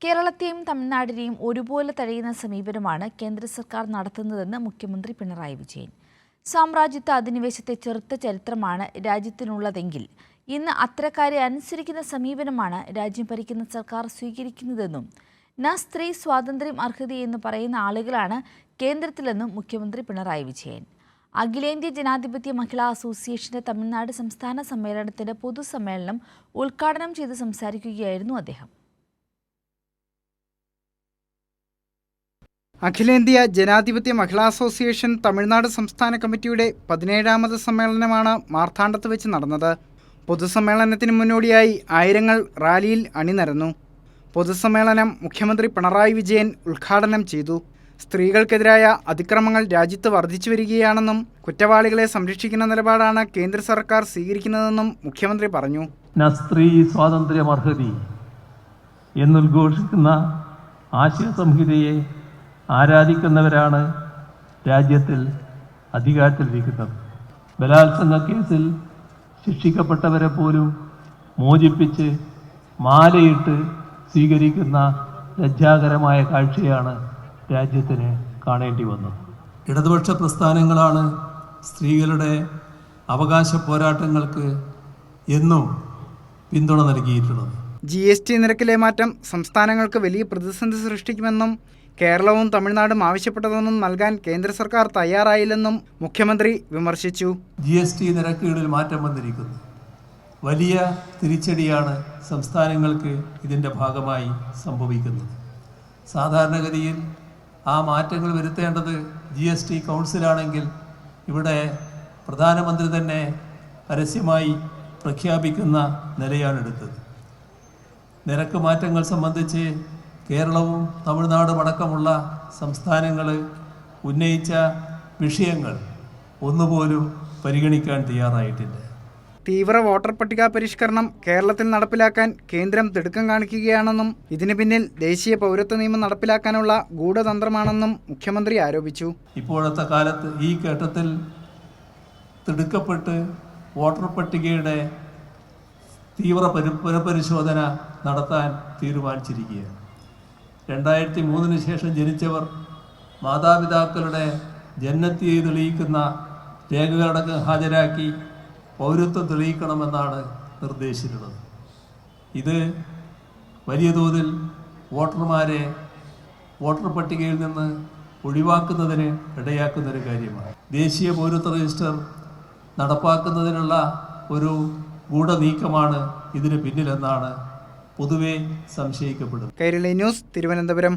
കേരളത്തെയും തമിഴ്നാടിനെയും ഒരുപോലെ തഴയുന്ന സമീപനമാണ് കേന്ദ്ര സർക്കാർ നടത്തുന്നതെന്ന് മുഖ്യമന്ത്രി പിണറായി വിജയൻ. സാമ്രാജ്യത്വ അധിനിവേശത്തെ ചെറുത്ത ചരിത്രമാണ് രാജ്യത്തിനുള്ളതെങ്കിൽ ഇന്ന് അത്തരക്കാരെ അനുസരിക്കുന്ന സമീപനമാണ് രാജ്യം ഭരിക്കുന്ന സർക്കാർ സ്വീകരിക്കുന്നതെന്നും സ്ത്രീ സ്വാതന്ത്ര്യം അർഹതയെന്ന് പറയുന്ന ആളുകളാണ് കേന്ദ്രത്തിലെന്നും മുഖ്യമന്ത്രി പിണറായി വിജയൻ. അഖിലേന്ത്യാ ജനാധിപത്യ മഹിളാ അസോസിയേഷന്റെ തമിഴ്നാട് സംസ്ഥാന സമ്മേളനത്തിന്റെ പൊതുസമ്മേളനം ഉദ്ഘാടനം ചെയ്ത് സംസാരിക്കുകയായിരുന്നു അദ്ദേഹം. അഖിലേന്ത്യാ ജനാധിപത്യ മഹിളാ അസോസിയേഷൻ തമിഴ്നാട് സംസ്ഥാന കമ്മിറ്റിയുടെ 17ാമത് സമ്മേളനമാണ് മാർത്താണ്ഡത്ത് വെച്ച് നടന്നത്. പൊതുസമ്മേളനത്തിന് മുന്നോടിയായി ആയിരങ്ങൾ റാലിയിൽ അണിനിരന്നു. പൊതുസമ്മേളനം മുഖ്യമന്ത്രി പിണറായി വിജയൻ ഉദ്ഘാടനം ചെയ്തു. സ്ത്രീകൾക്കെതിരായ അതിക്രമങ്ങൾ രാജ്യത്ത് വർദ്ധിച്ചു വരികയാണെന്നും കുറ്റവാളികളെ സംരക്ഷിക്കുന്ന നിലപാടാണ് കേന്ദ്ര സർക്കാർ സ്വീകരിക്കുന്നതെന്നും മുഖ്യമന്ത്രി പറഞ്ഞു. സ്ത്രീ സ്വാതന്ത്ര്യം അർഹത എന്നുദ്ഘോഷിക്കുന്ന ആശയ സംഹിതയെ ആരാധിക്കുന്നവരാണ് രാജ്യത്തിൽ അധികാരത്തിലിരിക്കുന്നത്. ബലാത്സംഗ കേസിൽ ശിക്ഷിക്കപ്പെട്ടവരെ പോലും മോചിപ്പിച്ച് മാലയിട്ട് സ്വീകരിക്കുന്ന ലജ്ജാകരമായ കാഴ്ചയാണ് രാജ്യത്തിന് കാണേണ്ടി വന്നത്. ഇടതുപക്ഷ പ്രസ്ഥാനങ്ങളാണ് സ്ത്രീകളുടെ അവകാശ പോരാട്ടങ്ങൾക്ക് എന്നും പിന്തുണ നൽകിയിട്ടുള്ളത്. GST നിരക്കിലെ മാറ്റം സംസ്ഥാനങ്ങൾക്ക് വലിയ പ്രതിസന്ധി സൃഷ്ടിക്കുമെന്നും കേരളവും തമിഴ്നാടും ആവശ്യപ്പെട്ടതൊന്നും നൽകാൻ കേന്ദ്ര സർക്കാർ തയ്യാറായില്ലെന്നും മുഖ്യമന്ത്രി വിമർശിച്ചു. GST നിരക്കുകളിൽ മാറ്റം വന്നിരിക്കുന്നു. വലിയ തിരിച്ചടിയാണ് സംസ്ഥാനങ്ങൾക്ക് ഇതിൻ്റെ ഭാഗമായി സംഭവിക്കുന്നത്. സാധാരണഗതിയിൽ ആ മാറ്റങ്ങൾ വരുത്തേണ്ടത് GST കൗൺസിലാണെങ്കിൽ ഇവിടെ പ്രധാനമന്ത്രി തന്നെ പരസ്യമായി പ്രഖ്യാപിക്കുന്ന നിലയാണെടുത്തത്. നിരക്ക് മാറ്റങ്ങൾ സംബന്ധിച്ച് കേരളവും തമിഴ്നാടും അടക്കമുള്ള സംസ്ഥാനങ്ങൾ ഉന്നയിച്ച വിഷയങ്ങൾ ഒന്നുപോലും പരിഗണിക്കാൻ തയ്യാറായിട്ടില്ല. തീവ്ര വോട്ടർ പട്ടിക പരിഷ്കരണം കേരളത്തിൽ നടപ്പിലാക്കാൻ കേന്ദ്രം തിടുക്കം കാണിക്കുകയാണെന്നും ഇതിന് പിന്നിൽ ദേശീയ പൗരത്വ നിയമം നടപ്പിലാക്കാനുള്ള ഗൂഢതന്ത്രമാണെന്നും മുഖ്യമന്ത്രി ആരോപിച്ചു. ഇപ്പോഴത്തെ കാലത്ത് ഈ ഘട്ടത്തിൽ തിടുക്കപ്പെട്ട് വോട്ടർ പട്ടികയുടെ തീവ്ര പുനഃപരിശോധന നടത്താൻ തീരുമാനിച്ചിരിക്കുകയാണ്. 2003 ശേഷം ജനിച്ചവർ മാതാപിതാക്കളുടെ ജനനത്തീയതി തെളിയിക്കുന്ന രേഖകളടക്കം ഹാജരാക്കി പൗരത്വം തെളിയിക്കണമെന്നാണ് നിർദ്ദേശിച്ചിട്ടുള്ളത്. ഇത് വലിയ തോതിൽ വോട്ടർമാരെ വോട്ടർ പട്ടികയിൽ നിന്ന് ഒഴിവാക്കുന്നതിന് ഇടയാക്കുന്നൊരു കാര്യമാണ്. ദേശീയ പൗരത്വ രജിസ്റ്റർ നടപ്പാക്കുന്നതിനുള്ള ഒരു ഗൂഢനീക്കമാണ് ഇതിന് പിന്നിലെന്നാണ് പൊതുവെ സംശയിക്കപ്പെടുന്നത്. കൈരളി ന്യൂസ്, തിരുവനന്തപുരം.